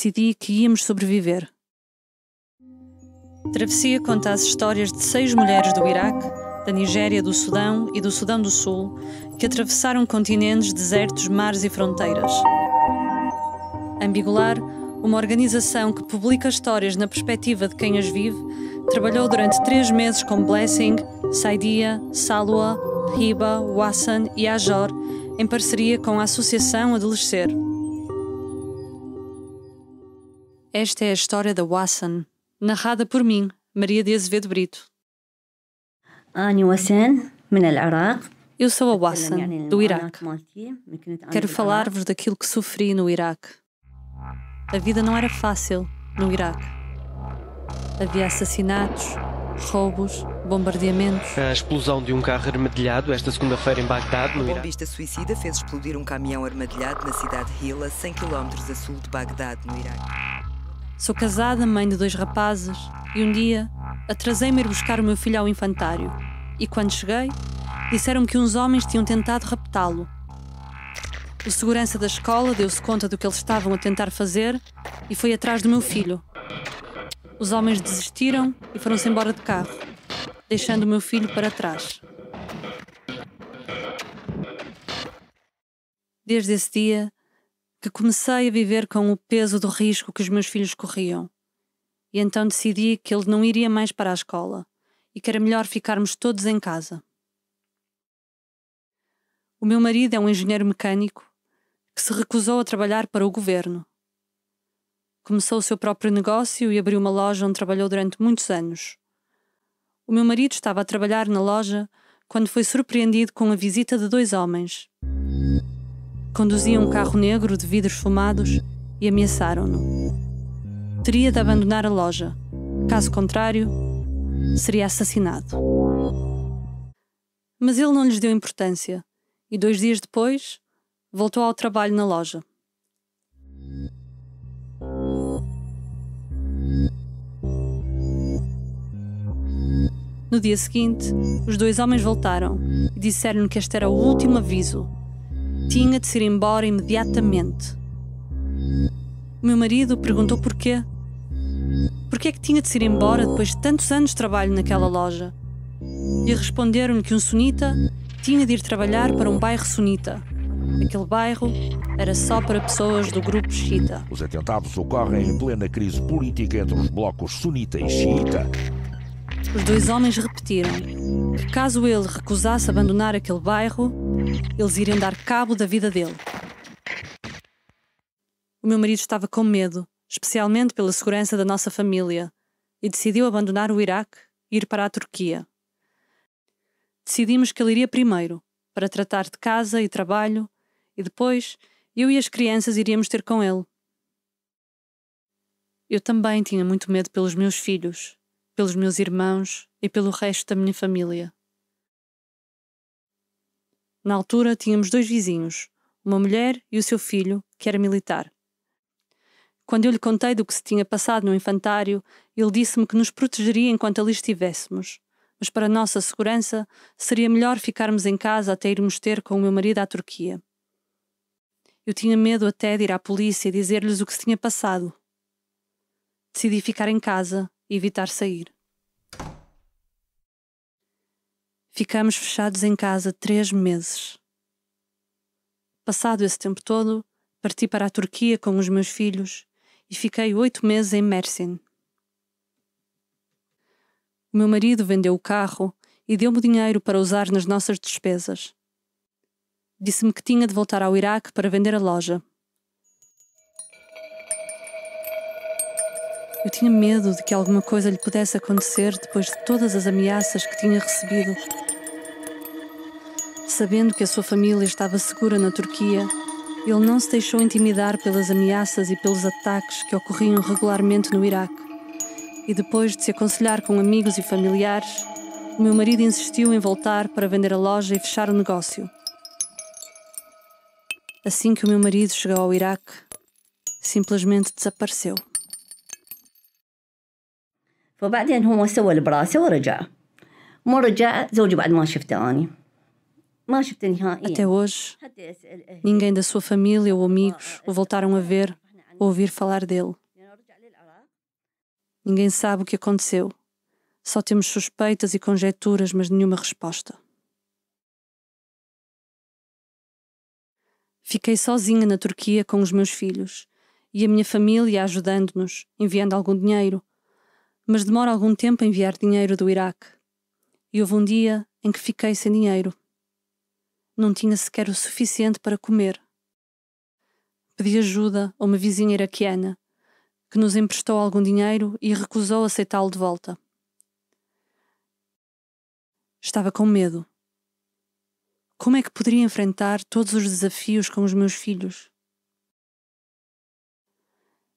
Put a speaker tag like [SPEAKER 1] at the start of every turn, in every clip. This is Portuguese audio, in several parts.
[SPEAKER 1] decidi que íamos sobreviver. A travessia conta as histórias de 6 mulheres do Iraque, da Nigéria, do Sudão e do Sudão do Sul, que atravessaram continentes, desertos, mares e fronteiras. Ambigular, uma organização que publica histórias na perspectiva de quem as vive, trabalhou durante 3 meses com Blessing, Saidia, Salwa, Hiba, Wassan e Ajor, em parceria com a Associação Adolescer. Esta é a história da Wassan, narrada por mim, Maria de Azevedo Brito. Eu sou a Wassan, do Iraque. Quero falar-vos daquilo que sofri no Iraque. A vida não era fácil no Iraque. Havia assassinatos, roubos, bombardeamentos.
[SPEAKER 2] A explosão de um carro armadilhado esta segunda-feira em Bagdade, no Iraque.
[SPEAKER 3] Um bombista suicida fez explodir um caminhão armadilhado na cidade de Hilla, 100 km a sul de Bagdade, no Iraque.
[SPEAKER 1] Sou casada, mãe de 2 rapazes, e um dia atrasei-me a ir buscar o meu filho ao infantário. E quando cheguei, disseram-me que uns homens tinham tentado raptá-lo. O segurança da escola deu-se conta do que eles estavam a tentar fazer e foi atrás do meu filho. Os homens desistiram e foram-se embora de carro, deixando o meu filho para trás. Desde esse dia que comecei a viver com o peso do risco que os meus filhos corriam. E então decidi que ele não iria mais para a escola e que era melhor ficarmos todos em casa. O meu marido é um engenheiro mecânico que se recusou a trabalhar para o governo. Começou o seu próprio negócio e abriu uma loja onde trabalhou durante muitos anos. O meu marido estava a trabalhar na loja quando foi surpreendido com a visita de 2 homens. Conduziam um carro negro de vidros fumados e ameaçaram-no. Teria de abandonar a loja. Caso contrário, seria assassinado. Mas ele não lhes deu importância e 2 dias depois voltou ao trabalho na loja. No dia seguinte, os 2 homens voltaram e disseram-lhe que este era o último aviso. Tinha de se ir embora imediatamente. O meu marido perguntou porquê. Porquê é que tinha de se ir embora depois de tantos anos de trabalho naquela loja? E responderam-lhe que um sunita tinha de ir trabalhar para um bairro sunita. Aquele bairro era só para pessoas do grupo xiita.
[SPEAKER 4] Os atentados ocorrem em plena crise política entre os blocos sunita e xiita.
[SPEAKER 1] Os 2 homens repetiram que caso ele recusasse abandonar aquele bairro, eles iriam dar cabo da vida dele. O meu marido estava com medo, especialmente pela segurança da nossa família, e decidiu abandonar o Iraque e ir para a Turquia. Decidimos que ele iria primeiro, para tratar de casa e trabalho, e depois eu e as crianças iríamos ter com ele. Eu também tinha muito medo pelos meus filhos, pelos meus irmãos e pelo resto da minha família. Na altura tínhamos 2 vizinhos, uma mulher e o seu filho, que era militar. Quando eu lhe contei do que se tinha passado no infantário, ele disse-me que nos protegeria enquanto ali estivéssemos, mas para nossa segurança seria melhor ficarmos em casa até irmos ter com o meu marido à Turquia. Eu tinha medo até de ir à polícia e dizer-lhes o que se tinha passado. Decidi ficar em casa e evitar sair. Ficamos fechados em casa 3 meses. Passado esse tempo todo, parti para a Turquia com os meus filhos e fiquei 8 meses em Mersin. O meu marido vendeu o carro e deu-me dinheiro para usar nas nossas despesas. Disse-me que tinha de voltar ao Iraque para vender a loja. Eu tinha medo de que alguma coisa lhe pudesse acontecer depois de todas as ameaças que tinha recebido. Sabendo que a sua família estava segura na Turquia, ele não se deixou intimidar pelas ameaças e pelos ataques que ocorriam regularmente no Iraque. E depois de se aconselhar com amigos e familiares, o meu marido insistiu em voltar para vender a loja e fechar o negócio. Assim que o meu marido chegou ao Iraque, simplesmente desapareceu.
[SPEAKER 5] فبعدين هو سوى البراسة ورجع ما رجع زوجي بعد ما شفته أنا ما شفته نهائيا.
[SPEAKER 1] Até hoje, ninguém da sua família ou amigos o voltaram a ver ouvir falar dele. Ninguém sabe o que aconteceu. Só temos suspeitas e conjecturas, mas nenhuma resposta. Fiquei sozinha na Turquia com os meus filhos e a minha família ajudando-nos, enviando algum dinheiro. Mas demora algum tempo a enviar dinheiro do Iraque. E houve um dia em que fiquei sem dinheiro. Não tinha sequer o suficiente para comer. Pedi ajuda a uma vizinha iraquiana, que nos emprestou algum dinheiro e recusou aceitá-lo de volta. Estava com medo. Como é que poderia enfrentar todos os desafios com os meus filhos?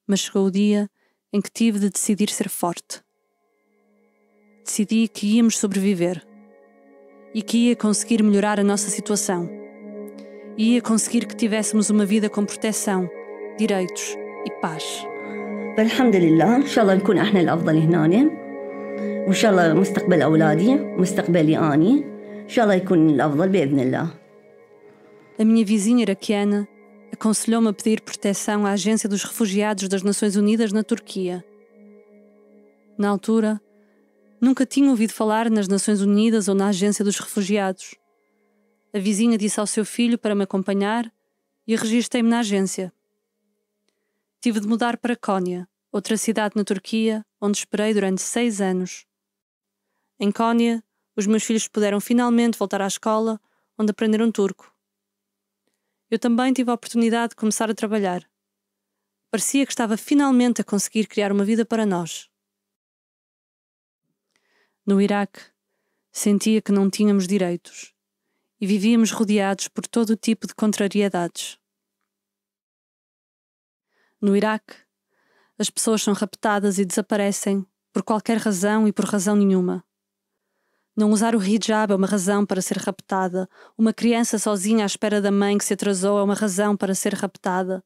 [SPEAKER 1] Mas chegou o dia em que tive de decidir ser forte. Decidi que íamos sobreviver e que ia conseguir melhorar a nossa situação. E ia conseguir que tivéssemos uma vida com proteção, direitos e paz.
[SPEAKER 5] فالحمد لله إن شاء الله نكون إحنا الأفضل هنا وإن شاء الله مستقبل أولادي مستقبلي أني إن شاء الله يكون الأفضل بإذن الله.
[SPEAKER 1] A minha vizinha iraquiana aconselhou-me a pedir proteção à Agência dos Refugiados das Nações Unidas na Turquia. Na altura, nunca tinha ouvido falar nas Nações Unidas ou na Agência dos Refugiados. A vizinha disse ao seu filho para me acompanhar e registrei-me na agência. Tive de mudar para Konya, outra cidade na Turquia, onde esperei durante 6 anos. Em Konya, os meus filhos puderam finalmente voltar à escola, onde aprenderam turco. Eu também tive a oportunidade de começar a trabalhar. Parecia que estava finalmente a conseguir criar uma vida para nós. No Iraque, sentia que não tínhamos direitos e vivíamos rodeados por todo o tipo de contrariedades. No Iraque, as pessoas são raptadas e desaparecem por qualquer razão e por razão nenhuma. Não usar o hijab é uma razão para ser raptada. Uma criança sozinha à espera da mãe que se atrasou é uma razão para ser raptada.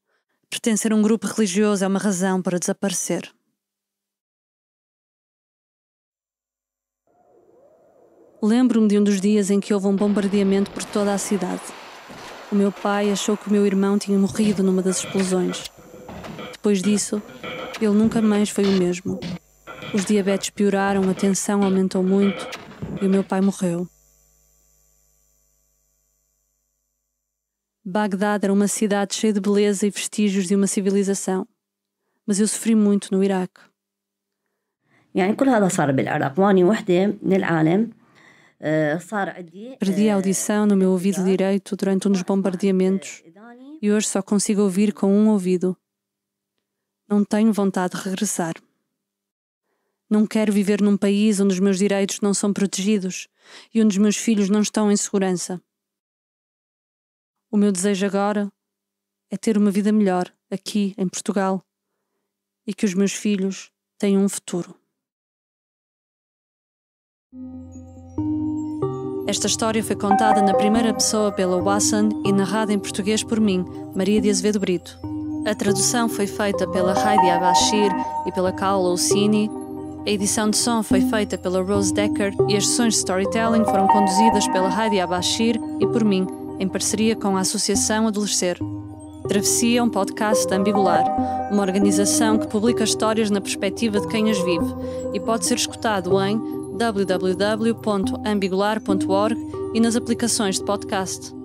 [SPEAKER 1] Pertencer a um grupo religioso é uma razão para desaparecer. Lembro-me de um dos dias em que houve um bombardeamento por toda a cidade. O meu pai achou que o meu irmão tinha morrido numa das explosões. Depois disso, ele nunca mais foi o mesmo. Os diabetes pioraram, a tensão aumentou muito e o meu pai morreu. Bagdade era uma cidade cheia de beleza e vestígios de uma civilização. Mas eu sofri muito no Iraque.
[SPEAKER 5] يعني كل هذا صار بالعراق واني وحدة من العالم.
[SPEAKER 1] Perdi a audição no meu ouvido direito durante um dos bombardeamentos e hoje só consigo ouvir com um ouvido. Não tenho vontade de regressar. Não quero viver num país onde os meus direitos não são protegidos e onde os meus filhos não estão em segurança. O meu desejo agora é ter uma vida melhor aqui, em Portugal, e que os meus filhos tenham um futuro. Esta história foi contada na primeira pessoa pela Wassan e narrada em português por mim, Maria de Azevedo Brito. A tradução foi feita pela Heidi Abashir e pela Kaola Ossini. A edição de som foi feita pela Rose Decker e as sessões de storytelling foram conduzidas pela Heidi Abashir e por mim, em parceria com a Associação Adolescer. Travessia é um podcast Ambigular, uma organização que publica histórias na perspectiva de quem as vive e pode ser escutado em www.ambigular.org e nas aplicações de podcast.